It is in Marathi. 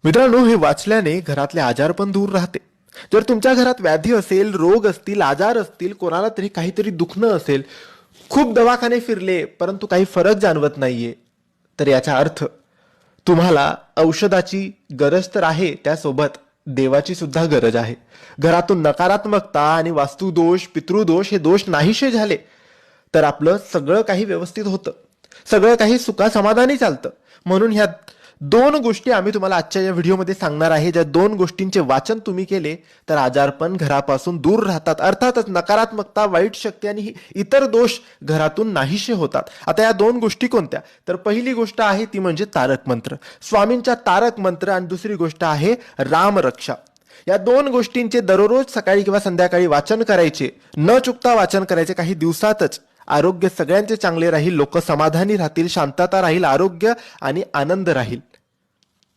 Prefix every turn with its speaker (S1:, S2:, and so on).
S1: मित्रांनो, हे वाचल्याने घरातले आजार पण दूर राहते. जर तुमच्या घरात व्याधी असेल, रोग असतील, आजार असतील, कोणाला तरी काहीतरी दुखणं असेल, खूप दवाखाने फिरले परंतु काही फरक जाणवत नाहीये, तर याचा अर्थ तुम्हाला औषधाची गरज तर आहे, त्यासोबत देवाची सुद्धा गरज आहे. घरातून नकारात्मकता आणि वास्तुदोष, पितृदोष हे दोष नाहीसे झाले तर आपलं सगळं काही व्यवस्थित होतं, सगळं काही सुखासमाधानी चालतं. म्हणून ह्या दोन गोष्टी आम्ही तुम्हाला आजच्या या व्हिडिओमध्ये सांगणार आहे. ज्या दोन गोष्टींचे वाचन तुम्ही केले तर आजारपण घरापासून दूर राहतात. अर्थातच नकारात्मकता, वाईट शक्ती आणि इतर दोष घरातून नाहीसे होतात. आता या दोन गोष्टी कोणत्या? तर पहिली गोष्ट आहे ती म्हणजे तारक मंत्र, स्वामींचा तारक मंत्र, आणि दुसरी गोष्ट आहे रामरक्षा. या दोन गोष्टींचे दररोज सकाळी किंवा संध्याकाळी वाचन करायचे, न चुकता वाचन करायचे. काही दिवसातच आरोग्य सगळ्यांचे चांगले राहील, लोक समाधानी राहतील, शांतता राहील, आरोग्य आणि आनंद राहील.